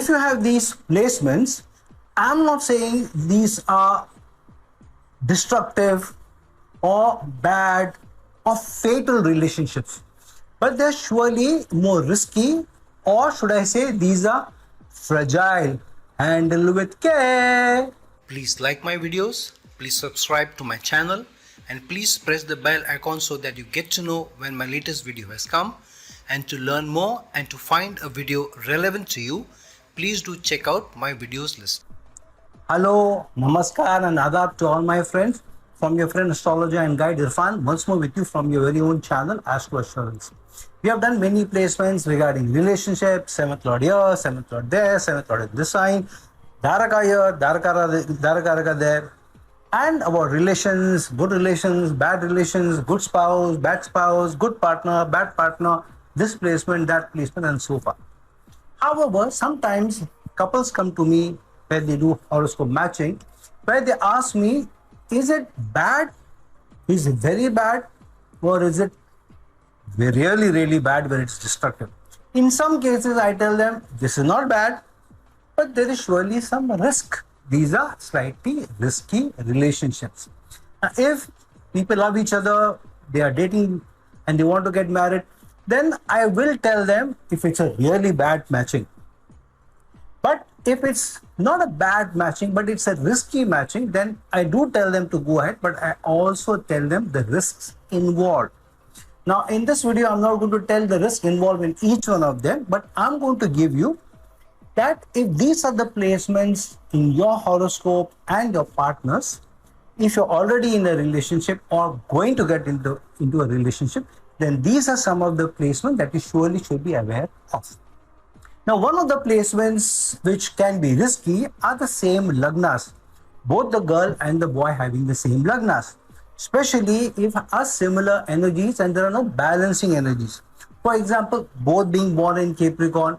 if you have these placements, I'm not saying these are destructive or bad or fatal relationships, but they're surely more risky, or should I say these are fragile. Handle with care. Please like my videos, please subscribe to my channel, and please press the bell icon so that you get to know when my latest video has come. And to learn more and to find a video relevant to you, please do check out my videos list. Hello, namaskar and adab to all my friends. From your friend astrologer and guide Irfan, once more with you from your very own channel, Astro Assurance. We have done many placements regarding relationships, 7th Lord here, 7th Lord there, 7th Lord in this sign, Darakaraka here, Darakaraka there, and about relations, good relations, bad relations, good spouse, good partner, bad partner, this placement, that placement, and so far. However, sometimes couples come to me where they do horoscope matching, where they ask me, is it bad? Is it very bad? Or is it really bad where it's destructive? In some cases, I tell them, this is not bad, but there is surely some risk. These are slightly risky relationships. Now, if people love each other, they are dating and they want to get married, then I will tell them if it's a really bad matching. But if it's not a bad matching, but it's a risky matching, then I do tell them to go ahead, but I also tell them the risks involved. Now, in this video, I'm not going to tell the risk involved in each one of them, but I'm going to give you that if these are the placements in your horoscope and your partners, if you're already in a relationship or going to get into a relationship, then these are some of the placements that you surely should be aware of. Now, one of the placements which can be risky are the same lagnas, both the girl and the boy having the same lagnas, especially if are similar energies and there are no balancing energies. For example, both being born in Capricorn,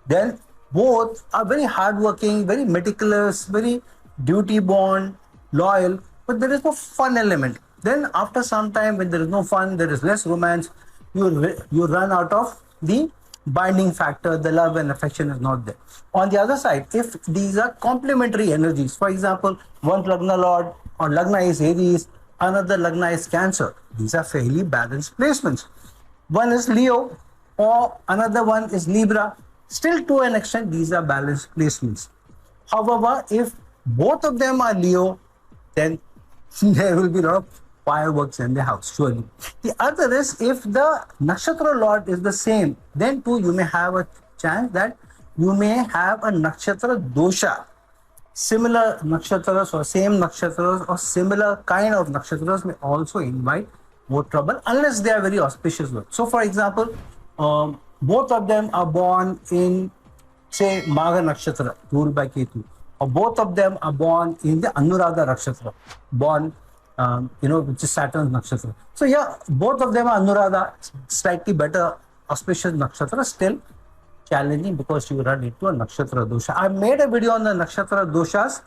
then both are very hardworking, very meticulous, very duty-born, loyal, but there is no fun element. Then after some time, when there is no fun, there is less romance, you run out of the binding factor, the love and affection is not there. On the other side, if these are complementary energies, for example, one Lagna Lord or Lagna is Aries, another Lagna is Cancer, these are fairly balanced placements. One is Leo or another one is Libra, still to an extent these are balanced placements. However, if both of them are Leo, then there will be a lot of fireworks in the house, surely. The other is if the Nakshatra Lord is the same, then too you may have a chance that you may have a Nakshatra dosha. Similar nakshatras or same nakshatras or similar kind of nakshatras may also invite more trouble unless they are very auspicious ones. So for example, both of them are born in, say, Magha Nakshatra, ruled by Ketu, or both of them are born in the Anuradha Nakshatra, born which is Saturn's nakshatra. So yeah, both of them are Anuradha, slightly better auspicious nakshatra, still challenging because you run into a nakshatra dosha. I made a video on the nakshatra doshas.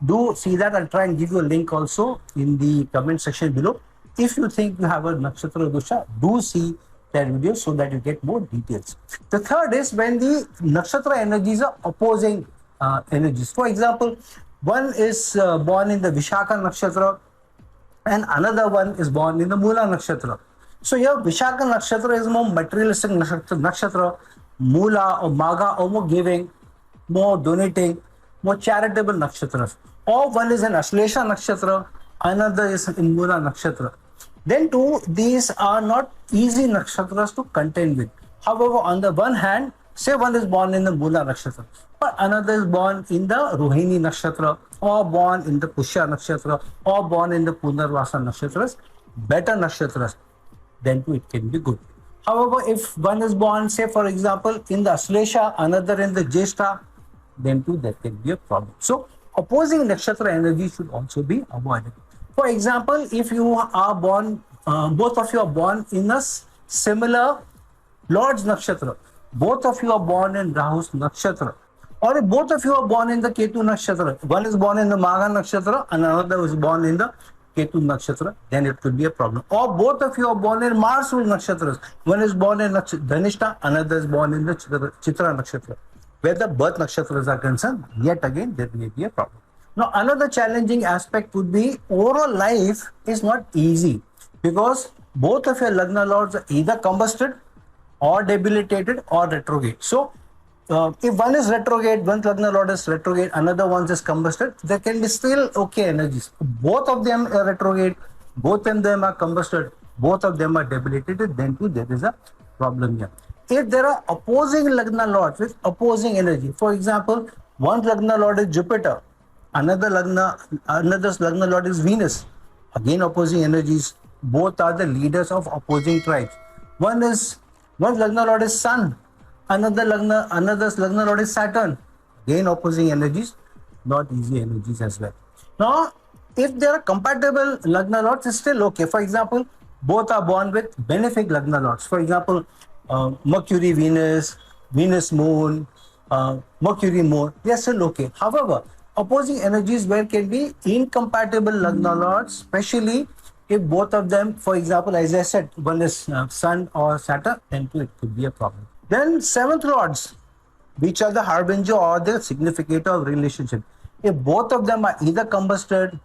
Do see that. I'll try and give you a link also in the comment section below. If you think you have a nakshatra dosha, do see that video so that you get more details. The third is when the nakshatra energies are opposing energies. For example, one is born in the Vishaka nakshatra, and another one is born in the Mula Nakshatra. So here Vishaka Nakshatra is more materialistic nakshatra, Mula or Magha or more giving, more donating, more charitable nakshatras. Or one is in Aslesha Nakshatra, another is in Mula Nakshatra. Then too, these are not easy nakshatras to contend with. However, on the one hand, say one is born in the Mula Nakshatra, but another is born in the Rohini Nakshatra, or born in the Pushya Nakshatra, or born in the Punarvasa Nakshatras, better Nakshatras, then too it can be good. However, if one is born, say for example, in the Aslesha, another in the Jyeshtha, then too there can be a problem. So, opposing Nakshatra energy should also be avoided. For example, if you are born, both of you are born in a similar Lord's Nakshatra, both of you are born in Rahu's Nakshatra, or if both of you are born in the Ketu Nakshatra, one is born in the Magha Nakshatra and another is born in the Ketu Nakshatra, then it could be a problem. Or both of you are born in Mars-ruled Nakshatras, one is born in Dhanishta, another is born in the Chitra Nakshatra, where the birth nakshatras are concerned, yet again there may be a problem. Now, another challenging aspect would be overall life is not easy because both of your Lagna lords are either combusted or debilitated or retrograde. So, if one is retrograde, one Lagna lord is retrograde, another one is combusted, there can be still okay energies. Both of them are retrograde, both of them are combusted, both of them are debilitated, then too there is a problem here. If there are opposing Lagna lords with opposing energy, for example, one Lagna lord is Jupiter, another Lagna lord is Venus, again opposing energies, both are the leaders of opposing tribes. One Lagna lord is Sun, another Lagna lord is Saturn, again opposing energies, not easy energies as well. Now, if there are compatible Lagna lords, it's still okay. For example, both are born with benefic Lagna lords. For example, Mercury Venus, Venus Moon, Mercury Moon, they are still okay. However, opposing energies where can be incompatible Lagna lords, especially if both of them, for example, as I said, one is Sun or Saturn, then it could be a problem. Then seventh lords, which are the harbinger or the significator of relationship. If both of them are either combusted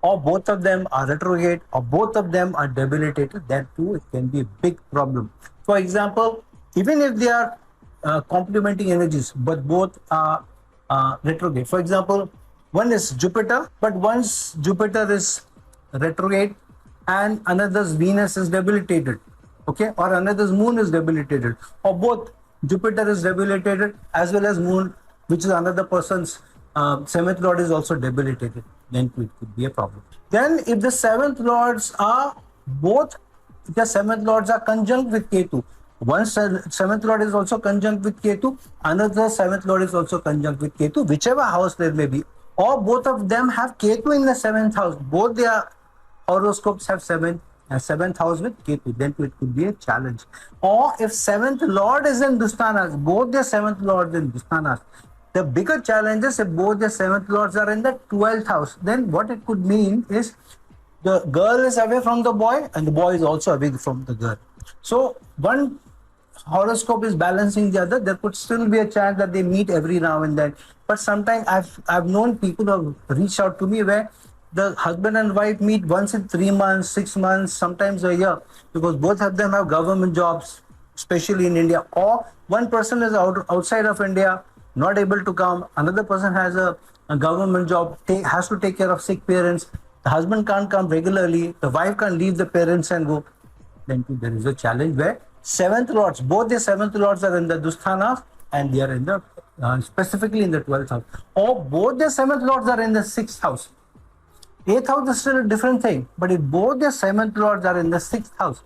or both of them are retrograde or both of them are debilitated, that too it can be a big problem. For example, even if they are complementing energies, but both are retrograde. For example, one is Jupiter, but once Jupiter is retrograde and another's Venus is debilitated, okay, or another's Moon is debilitated, or both Jupiter is debilitated as well as Moon, which is another person's seventh lord, is also debilitated, then it could be a problem. Then if the seventh lords are conjunct with Ketu, one seventh lord is also conjunct with Ketu, another seventh lord is also conjunct with Ketu, whichever house there may be, or both of them have Ketu in the seventh house, both their horoscopes have seventh house with Ketu, then it could be a challenge. Or if seventh lord is in Dusthanas, both their seventh lords in Dusthanas, the bigger challenge is if both the seventh lords are in the 12th house, then what it could mean is the girl is away from the boy and the boy is also away from the girl. So one horoscope is balancing the other. There could still be a chance that they meet every now and then. But sometimes I've known people who have reached out to me where the husband and wife meet once in 3 months, 6 months, sometimes a year, because both of them have government jobs, especially in India, or one person is outside of India, not able to come, another person has a government job, has to take care of sick parents, the husband can't come regularly, the wife can't leave the parents and go, then there is a challenge where seventh lords, both the seventh lords are in the Dusthana and they are in the specifically in the 12th house, or both the seventh lords are in the 6th house. 8th house is still a different thing, but if both the seventh lords are in the 6th house,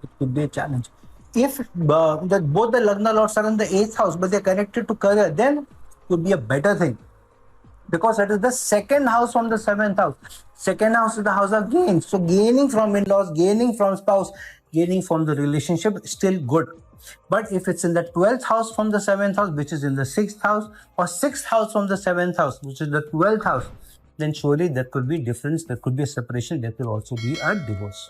it could be a challenge. If both the Lagna lords are in the 8th house, but they are connected to career, then it could be a better thing, because that is the second house from the 7th house. Second house is the house of gain. So gaining from in-laws, gaining from spouse, gaining from the relationship is still good. But if it's in the 12th house from the 7th house, which is in the 6th house, or 6th house from the 7th house, which is the 12th house, then surely there could be difference, there could be a separation, there could also be a divorce.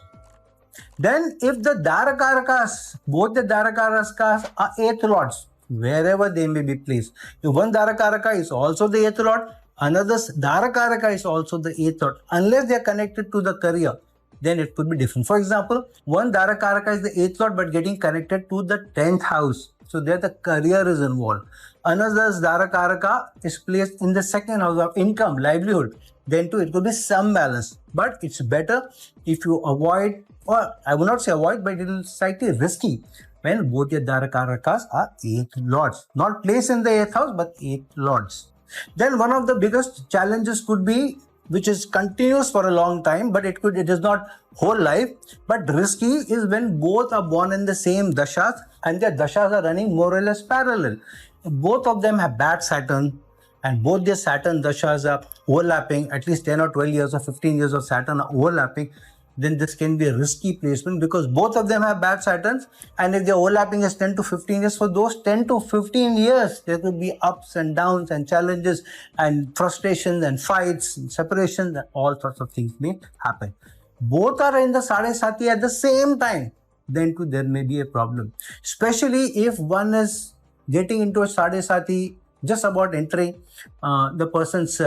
Then if the Darakarakas, both the Darakarakas are 8th lords, wherever they may be placed, if one Darakaraka is also the 8th lord, another Darakaraka is also the 8th lord, unless they are connected to the career, then it could be different. For example, one Darakaraka is the 8th lord but getting connected to the 10th house, so there the career is involved. Another Darakaraka is placed in the 2nd house of income, livelihood, then too it could be some balance. But it's better if you avoid, or I would not say avoid, but it is slightly risky when both your Darakarakas are 8th lords, not placed in the 8th house but 8th lords. Then one of the biggest challenges could be, which is continuous for a long time, but it is not whole life, but risky, is when both are born in the same dashas and their dashas are running more or less parallel. Both of them have bad Saturn and both their Saturn dashas are overlapping, at least 10 or 12 years or 15 years of Saturn are overlapping, then this can be a risky placement, because both of them have bad Saturns, and if the overlapping is 10 to 15 years, for those 10 to 15 years, there could be ups and downs and challenges and frustrations and fights and separations, and all sorts of things may happen. Both are in the Sade Sati at the same time, then too there may be a problem. Especially if one is getting into a Sade Sati just about entering the person's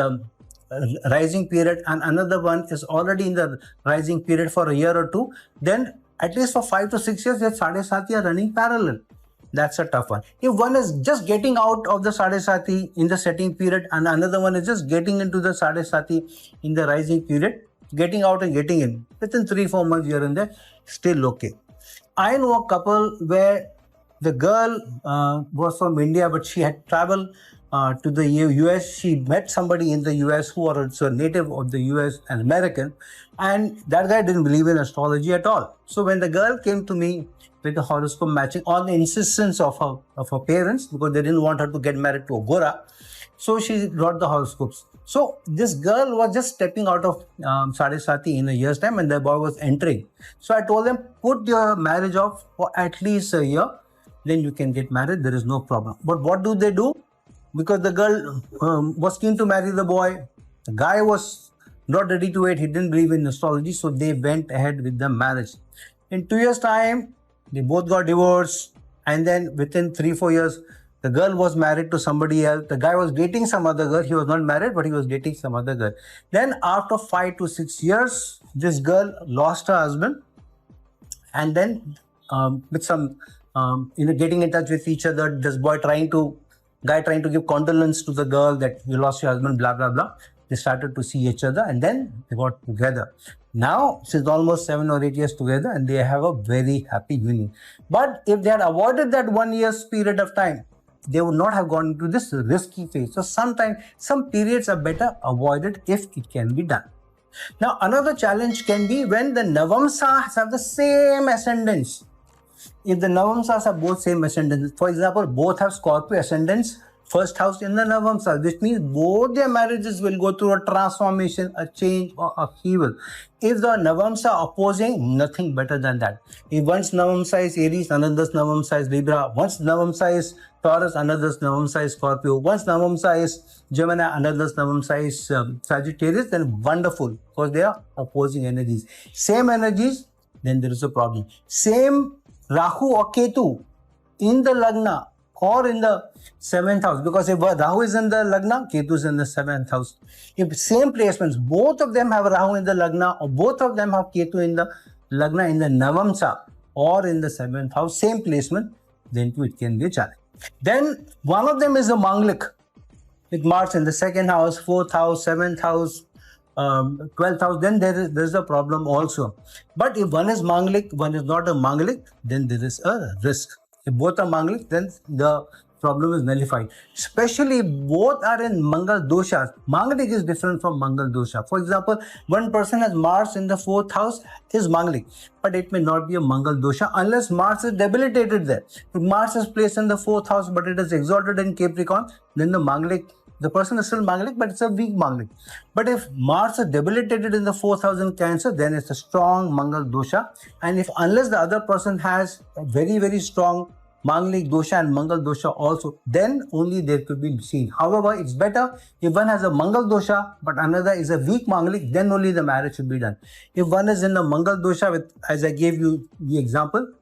rising period, and another one is already in the rising period for a year or two, then at least for 5 to 6 years, their Sade Sati are running parallel. That's a tough one. If one is just getting out of the Sade Sati in the setting period and another one is just getting into the Sade Sati in the rising period, getting out and getting in within 3-4 months here and there, still okay. I know a couple where the girl was from India, but she had traveled to the US. She met somebody in the US who are also a native of the US, an American, and that guy didn't believe in astrology at all. So when the girl came to me with the horoscope matching on the insistence of her parents, because they didn't want her to get married to a Gora, so she brought the horoscopes. So this girl was just stepping out of Sade Sati in a year's time, and the boy was entering. So I told them, put your marriage off for at least a year, then you can get married, there is no problem. But what do they do? Because the girl was keen to marry the boy, the guy was not ready to wait, he didn't believe in astrology, so they went ahead with the marriage. In 2 years' time, they both got divorced, and then within 3-4 years, the girl was married to somebody else. The guy was dating some other girl. He was not married, but he was dating some other girl. Then after 5 to 6 years, this girl lost her husband, and then with some getting in touch with each other, this guy trying to give condolence to the girl that you lost your husband, blah blah blah. They started to see each other, and then they got together. Now, since almost 7 or 8 years together, and they have a very happy union. But if they had avoided that 1 year's period of time, they would not have gone into this risky phase. So sometimes some periods are better avoided if it can be done. Now, another challenge can be when the Navamsas have the same ascendants. If the Navamsas have both same ascendants, for example, both have Scorpio ascendants, first house in the Navamsa, which means both their marriages will go through a transformation, a change, or upheaval. If the Navamsa are opposing, nothing better than that. If one's Navamsa is Aries, another's Navamsa is Libra, one's Navamsa is Taurus, another's Navamsa is Scorpio, one's Navamsa is Gemini, another's Navamsa is Sagittarius, then wonderful, because they are opposing energies. Same energies, then there is a problem. Same Rahu or Ketu in the Lagna or in the 7th house, because if Rahu is in the Lagna, Ketu is in the 7th house. If same placements, both of them have Rahu in the Lagna or both of them have Ketu in the Lagna in the Navamsa or in the 7th house, same placement, then it can be a challenge. Then one of them is a Manglik with Mars in the 2nd house, 4th house, 7th house, 12th house, then there is a problem also. But if one is Manglik, one is not a Manglik, then there is a risk. If both are Manglik, then the problem is nullified. Especially if both are in Mangal doshas. Manglik is different from Mangal dosha. For example, one person has Mars in the 4th house is Manglik, but it may not be a Mangal dosha unless Mars is debilitated there. If Mars is placed in the 4th house, but it is exalted in Capricorn, then the person is still Manglik, but it's a weak Manglik. But if Mars is debilitated in the 4th house in Cancer, then it's a strong Mangal dosha. And unless the other person has a very, very strong Manglik dosha and Mangal dosha also, then only there could be seen. However, it's better if one has a Mangal dosha, but another is a weak Manglik, then only the marriage should be done. If one is in a Mangal dosha, with, as I gave you the example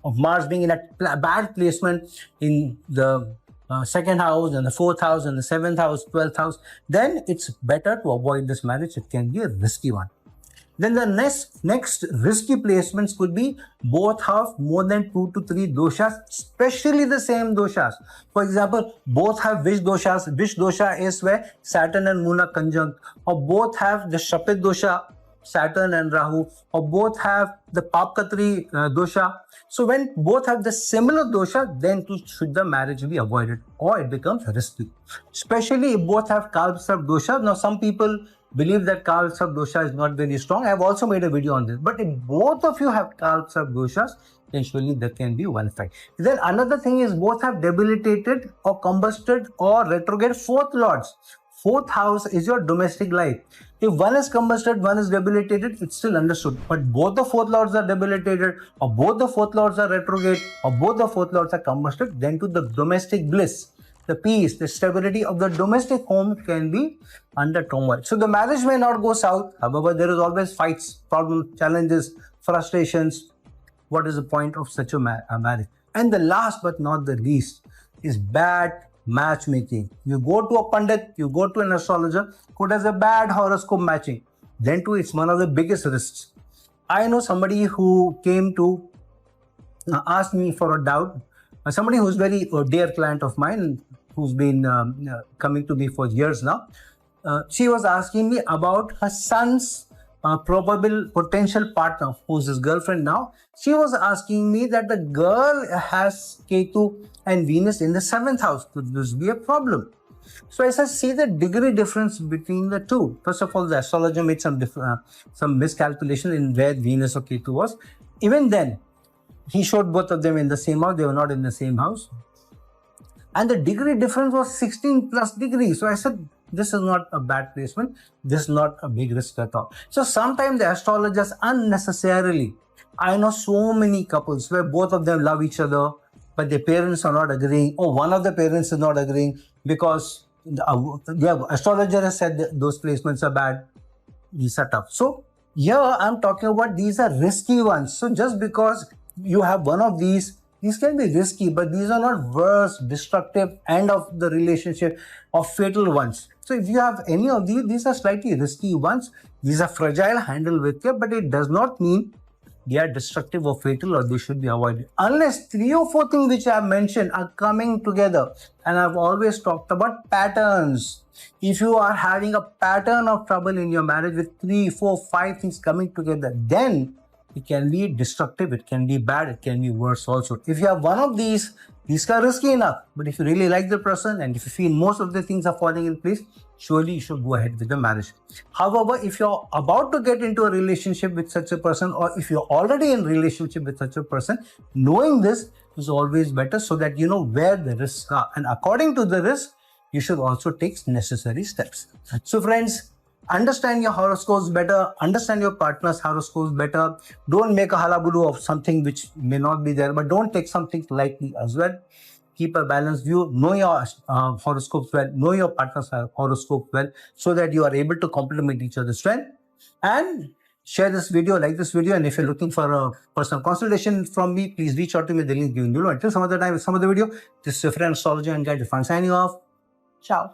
of Mars being in a bad placement in the 2nd house and the 4th house and the 7th house, 12th house, then it's better to avoid this marriage. It can be a risky one. Then the next risky placements could be both have more than 2 to 3 doshas, especially the same doshas. For example, both have Vish doshas. Vish dosha is where Saturn and Moon are conjunct. Or both have the Shapit dosha, Saturn and Rahu. Or both have the Papkatri dosha. So when both have the similar dosha, then should the marriage be avoided or it becomes risky. Especially if both have Kalpasarp dosha. Now some people believe that Kalpasarp dosha is not very strong. I have also made a video on this. But if both of you have Kalpasarp doshas, then surely there can be one effect. Then another thing is both have debilitated or combusted or retrograde 4th lords. 4th house is your domestic life. If one is combusted, one is debilitated, it's still understood. But both the 4th lords are debilitated, or both the 4th lords are retrograde, or both the 4th lords are combusted, then to the domestic bliss, the peace, the stability of the domestic home can be under turmoil. So the marriage may not go south. However, there is always fights, problems, challenges, frustrations. What is the point of such a marriage? And the last but not the least is bad matchmaking. You go to a pundit, you go to an astrologer who does a bad horoscope matching. Then too, it's one of the biggest risks. I know somebody who came to ask me for a doubt. Somebody who's very dear client of mine, who's been coming to me for years now. She was asking me about her son's probable potential partner, who's his girlfriend now. She was asking me that the girl has Ketu and Venus in the 7th house. Could this be a problem? So I said, see the degree difference between the two. First of all, the astrologer made some miscalculation in where Venus or Ketu was. Even then, he showed both of them in the same house. They were not in the same house. And the degree difference was 16 plus degrees. So I said, this is not a bad placement. This is not a big risk at all. So sometimes the astrologers unnecessarily, I know so many couples where both of them love each other, but their parents are not agreeing, or one of the parents is not agreeing because the astrologer has said that those placements are bad. These are tough. So here I'm talking about these are risky ones. So just because you have one of these can be risky, but these are not worse, destructive, end of the relationship or fatal ones. So if you have any of these are slightly risky ones. These are fragile, handle with care, but it does not mean they are destructive or fatal or they should be avoided. Unless 3 or 4 things which I have mentioned are coming together. And I've always talked about patterns. If you are having a pattern of trouble in your marriage with 3, 4, 5 things coming together, then it can be destructive, it can be bad, it can be worse also. If you have one of these are risky enough. But if you really like the person and if you feel most of the things are falling in place, surely you should go ahead with the marriage. However, if you're about to get into a relationship with such a person, or if you're already in a relationship with such a person, knowing this is always better so that you know where the risks are. And according to the risk, you should also take necessary steps. So friends, understand your horoscopes better, understand your partner's horoscopes better. Don't make a halabulu of something which may not be there, but don't take something lightly as well. Keep a balanced view, know your horoscopes well, know your partner's horoscope well, so that you are able to complement each other's strength. And share this video, like this video, and if you're looking for a personal consultation from me, please reach out to me, the link given below. Until some other time with some other video, this is your friend astrologer and guide Irfan signing off. Ciao.